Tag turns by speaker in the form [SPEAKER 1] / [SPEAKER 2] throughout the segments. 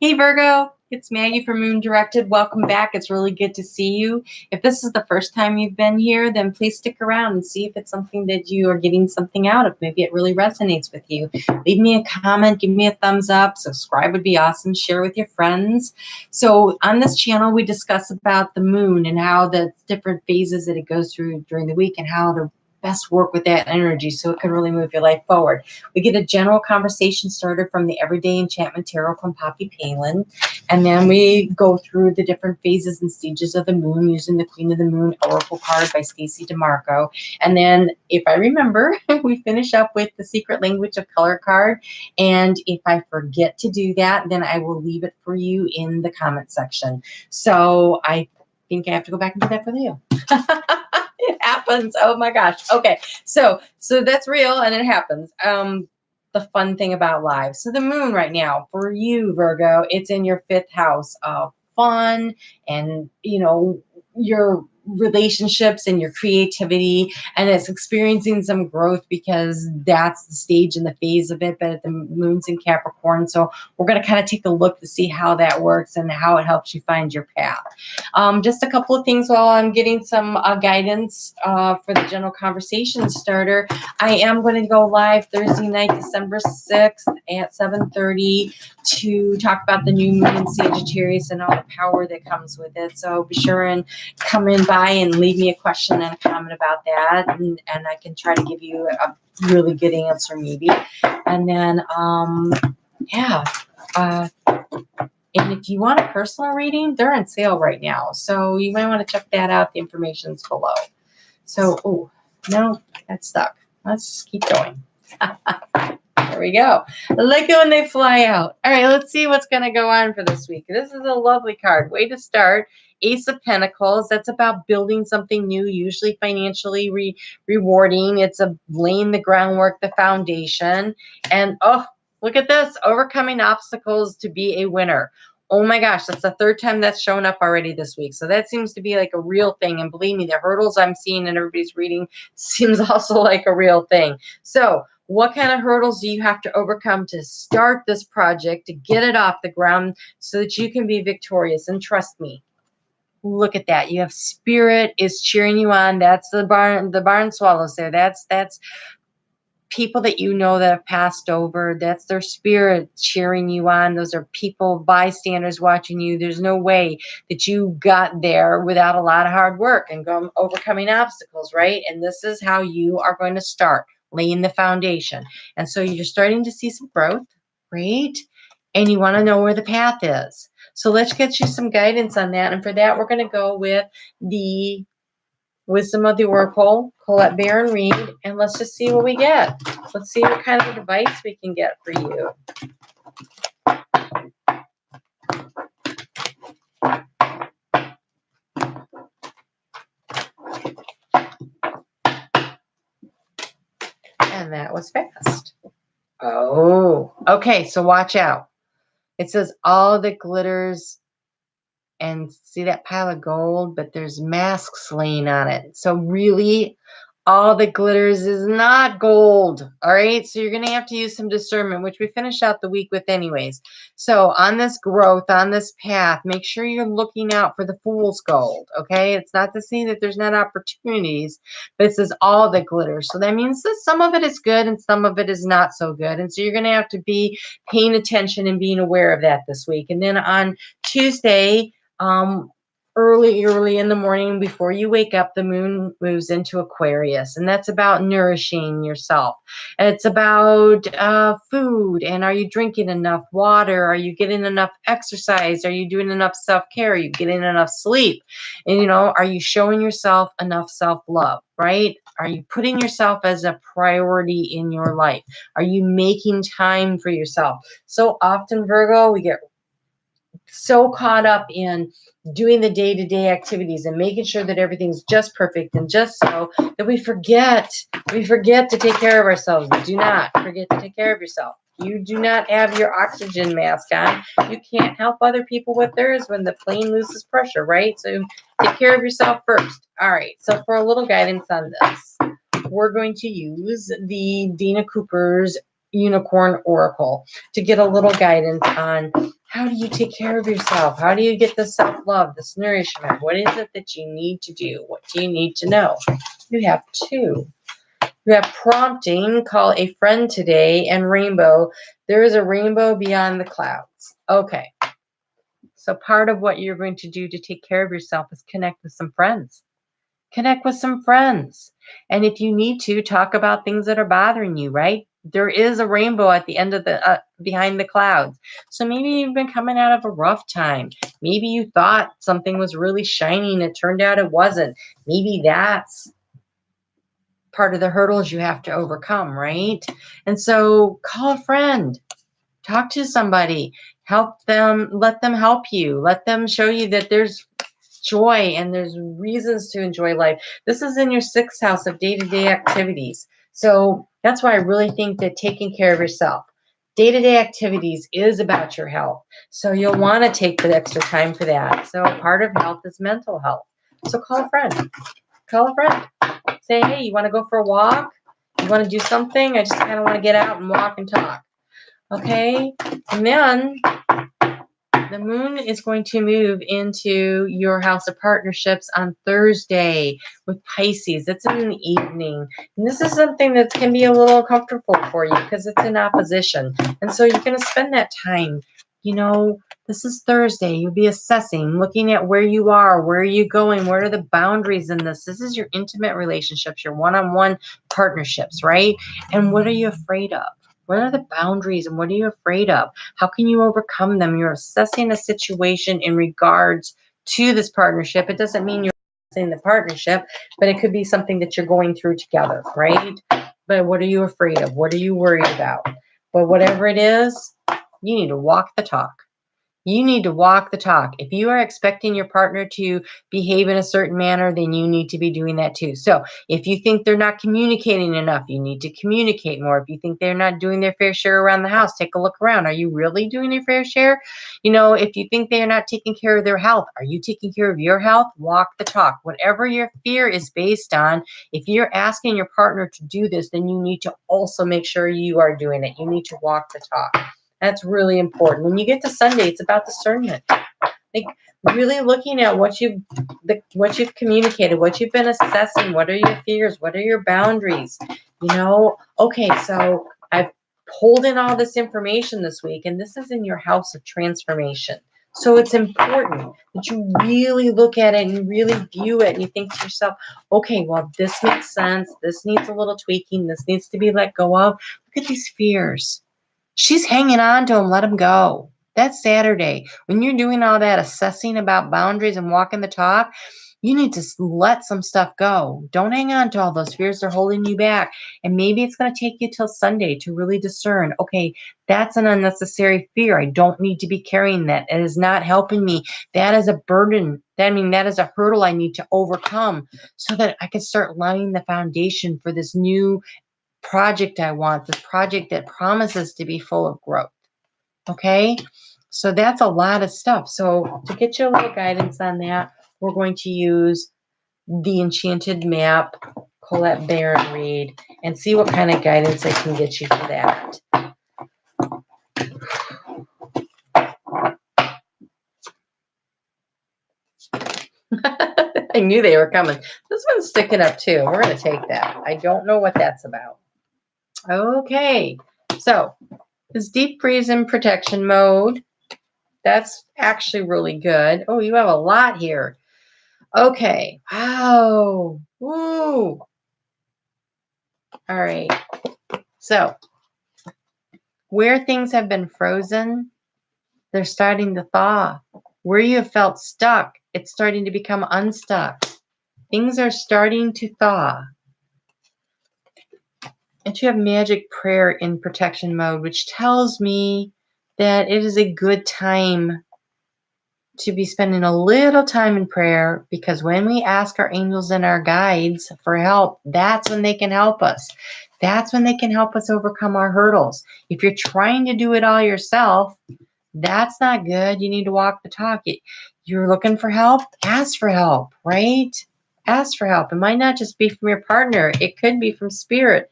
[SPEAKER 1] Hey Virgo, it's Maggie from Moon Directed. Welcome back. It's really good to see you. If this is the first time you've been here, then please stick around and see if it's something that you are getting something out of. Maybe it really resonates with you. Leave me a comment, give me a thumbs up, subscribe would be awesome, share with your friends. So on this channel, we discuss about the moon and how the different phases that it goes through during the week and how to best work with that energy so it can really move your life forward. We get a general conversation started from the Everyday Enchantment Tarot from Poppy Palin, and then we go through the different phases and stages of the moon using the Queen of the Moon Oracle card by Stacey DeMarco. And then, if I remember, we finish up with the Secret Language of Color card. And if I forget to do that, then I will leave it for you in the comment section. So I think I have to go back and do that for you. It happens. Oh my gosh. Okay. So that's real and it happens. The fun thing about live. So the moon right now for you, Virgo, it's in your 5th house of fun and, your relationships and your creativity, and it's experiencing some growth because that's the stage and the phase of it. But the moon's in Capricorn, so we're going to kind of take a look to see how that works and how it helps you find your path. Just a couple of things while I'm getting some guidance for the general conversation starter. I am going to go live Thursday night, December 6th at 7:30 to talk about the new moon in Sagittarius and all the power that comes with it. So be sure and come in by and leave me a question and a comment about that, and I can try to give you a really good answer maybe. And then and if you want a personal reading, they're on sale right now, so you might want to check that out. The information's below. So no, that's stuck. Let's just keep going. There we go. I like it when they fly out. All right, let's see what's going to go on for this week. This is a lovely card. Way to start. Ace of Pentacles. That's about building something new, usually financially rewarding. It's laying the groundwork, the foundation. And look at this. Overcoming obstacles to be a winner. Oh my gosh, that's the 3rd time that's shown up already this week. So that seems to be like a real thing. And believe me, the hurdles I'm seeing in everybody's reading seems also like a real thing. So what kind of hurdles do you have to overcome to start this project, to get it off the ground so that you can be victorious? And trust me, look at that. You have spirit is cheering you on. That's the barn swallows there. That's people that you know that have passed over. That's their spirit cheering you on. Those are people, bystanders watching you. There's no way that you got there without a lot of hard work and overcoming obstacles, right? And this is how you are going to start, laying the foundation. And so you're starting to see some growth, right? And you want to know where the path is. So let's get you some guidance on that. And for that, we're going to go with the Wisdom of the Oracle, Colette Baron Reed, and let's just see what we get. Let's see what kind of advice we can get for you. And that was fast. Oh, okay, so watch out. It says all that glitters, and see that pile of gold, but there's masks laying on it. So really, all that glitters is not gold. All right. So you're going to have to use some discernment, which we finish out the week with anyways. So on this growth, on this path, make sure you're looking out for the fool's gold. Okay. It's not to say that there's not opportunities, but it says all that glitters. So that means that some of it is good and some of it is not so good. And so you're going to have to be paying attention and being aware of that this week. And then on Tuesday, early in the morning before you wake up, the moon moves into Aquarius, and that's about nourishing yourself. It's about food, and are you drinking enough water? Are you getting enough exercise? Are you doing enough self-care? Are you getting enough sleep? And are you showing yourself enough self-love, right? Are you putting yourself as a priority in your life? Are you making time for yourself? So often, Virgo, we get so caught up in doing the day-to-day activities and making sure that everything's just perfect and just so that we forget to take care of ourselves. Do not forget to take care of yourself. You do not have your oxygen mask on. You can't help other people with theirs when the plane loses pressure, right? So take care of yourself first. All right. So for a little guidance on this, we're going to use the Dina Cooper's Unicorn Oracle to get a little guidance on How do you take care of yourself? How do you get the self-love, this nourishment? What is it that you need to do? What do you need to know? You have two. You have prompting, call a friend today, and rainbow. There is a rainbow beyond the clouds. Okay. So part of what you're going to do to take care of yourself is connect with some friends. Connect with some friends. And if you need to, talk about things that are bothering you, right? There is a rainbow at the end of the, behind the clouds. So maybe you've been coming out of a rough time. Maybe you thought something was really shiny and it turned out it wasn't. Maybe that's part of the hurdles you have to overcome, right? And so call a friend, talk to somebody, help them, let them help you, let them show you that there's joy and there's reasons to enjoy life. This is in your sixth house of day-to-day activities. So that's why I really think that taking care of yourself, day-to-day activities is about your health. So you'll want to take the extra time for that. So part of health is mental health. So call a friend. Call a friend. Say, hey, you want to go for a walk? You want to do something? I just kind of want to get out and walk and talk. Okay? And then the moon is going to move into your house of partnerships on Thursday with Pisces. It's in the evening. And this is something that can be a little uncomfortable for you because it's in opposition. And so you're going to spend that time, this is Thursday. You'll be assessing, looking at where you are, where are you going, what are the boundaries in this? This is your intimate relationships, your one-on-one partnerships, right? And what are you afraid of? What are the boundaries and what are you afraid of? How can you overcome them? You're assessing a situation in regards to this partnership. It doesn't mean you're assessing the partnership, but it could be something that you're going through together, right? But what are you afraid of? What are you worried about? But whatever it is, you need to walk the talk. You need to walk the talk. If you are expecting your partner to behave in a certain manner, then you need to be doing that too. So if you think they're not communicating enough, you need to communicate more. If you think they're not doing their fair share around the house, take a look around. Are you really doing your fair share? If you think they're not taking care of their health, are you taking care of your health? Walk the talk. Whatever your fear is based on, if you're asking your partner to do this, then you need to also make sure you are doing it. You need to walk the talk. That's really important. When you get to Sunday, it's about discernment. Like really looking at what you've communicated, what you've been assessing, what are your fears, what are your boundaries? Okay, so I've pulled in all this information this week, and this is in your house of transformation. So it's important that you really look at it and really view it and you think to yourself, okay, well, this makes sense. This needs a little tweaking. This needs to be let go of. Look at these fears. She's hanging on to them. Let them go. That's Saturday. When you're doing all that assessing about boundaries and walking the talk, you need to let some stuff go. Don't hang on to all those fears. They're holding you back. And maybe it's going to take you till Sunday to really discern, okay, that's an unnecessary fear. I don't need to be carrying that. It is not helping me. That is a burden. That is a hurdle I need to overcome so that I can start laying the foundation for this new project I want, this project that promises to be full of growth. Okay? So that's a lot of stuff. So to get you a little guidance on that, we're going to use the Enchanted Map, Colette Baron read, and see what kind of guidance I can get you for that. I knew they were coming. This one's sticking up too. We're going to take that. I don't know what that's about. Okay. So this deep freeze in protection mode. That's actually really good. Oh, you have a lot here. Okay. Wow. Woo. All right. So where things have been frozen, they're starting to thaw. Where you have felt stuck, it's starting to become unstuck. Things are starting to thaw. And you have magic prayer in protection mode, which tells me that it is a good time to be spending a little time in prayer, because when we ask our angels and our guides for help, that's when they can help us. That's when they can help us overcome our hurdles. If you're trying to do it all yourself, that's not good. You need to walk the talk. You're looking for help, ask for help, right? Ask for help. It might not just be from your partner. It could be from spirit.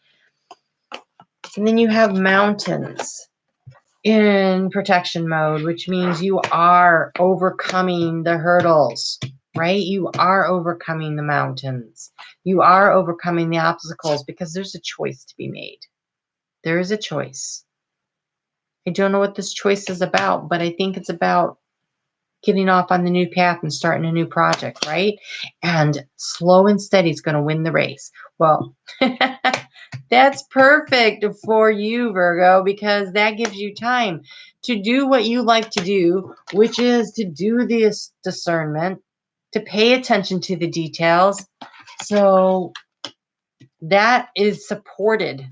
[SPEAKER 1] And then you have mountains. in protection mode, which means you are overcoming the hurdles, right? You are overcoming the mountains. You are overcoming the obstacles because there's a choice to be made. There is a choice. I don't know what this choice is about, but I think it's about getting off on the new path and starting a new project, right? And slow and steady is going to win the race. Well, that's perfect for you, Virgo, because that gives you time to do what you like to do, which is to do this discernment, to pay attention to the details. So that is supported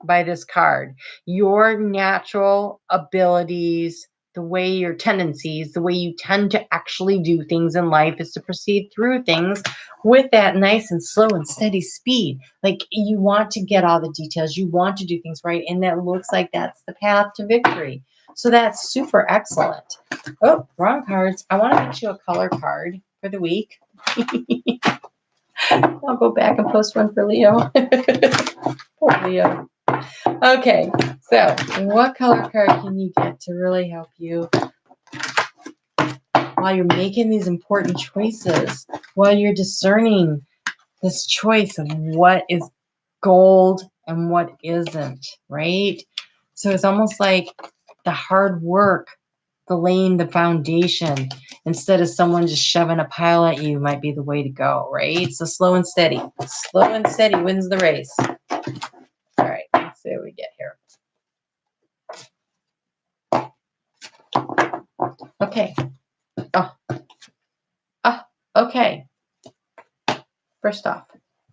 [SPEAKER 1] by this card. Your natural abilities, the way your tendencies, the way you tend to actually do things in life is to proceed through things with that nice and slow and steady speed. Like you want to get all the details, you want to do things right, and that looks like that's the path to victory. So that's super excellent. Oh, wrong cards. I want to get you a color card for the week. I'll go back and post one for Leo. Poor Leo. Okay, so what color card can you get to really help you while you're making these important choices, while you're discerning this choice of what is gold and what isn't, right? So it's almost like the hard work, the laying the foundation, instead of someone just shoving a pile at you might be the way to go, right? So slow and steady. Slow and steady wins the race. All right, let's see what we get here. Okay. Okay. First off,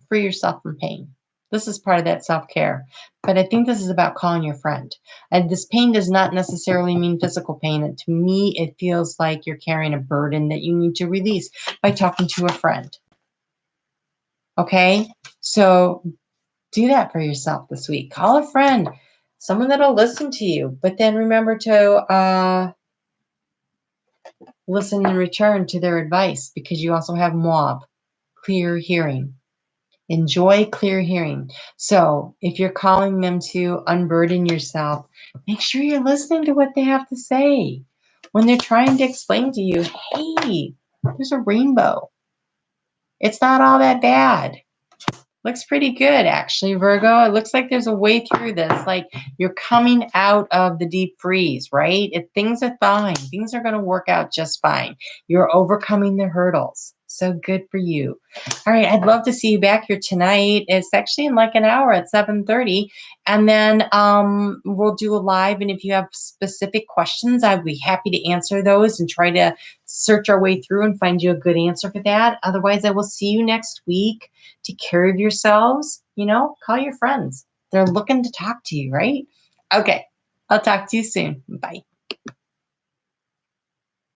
[SPEAKER 1] free yourself from pain. This is part of that self-care. But I think this is about calling your friend. And this pain does not necessarily mean physical pain. And to me, it feels like you're carrying a burden that you need to release by talking to a friend. Okay? So do that for yourself this week. Call a friend, someone that'll listen to you. But then remember to listen in return to their advice, because you also have MOB, clear hearing. Enjoy clear hearing. So if you're calling them to unburden yourself, make sure you're listening to what they have to say. When they're trying to explain to you, hey, there's a rainbow. It's not all that bad. Looks pretty good, actually, Virgo. It looks like there's a way through this. Like you're coming out of the deep freeze, right? Things are fine. Things are going to work out just fine. You're overcoming the hurdles. So good for you. All right, I'd love to see you back here tonight. It's actually in like an hour at 7:30. And then we'll do a live. And if you have specific questions, I'd be happy to answer those and try to search our way through and find you a good answer for that. Otherwise, I will see you next week. Take care of yourselves. Call your friends. They're looking to talk to you, right? Okay. I'll talk to you soon. Bye.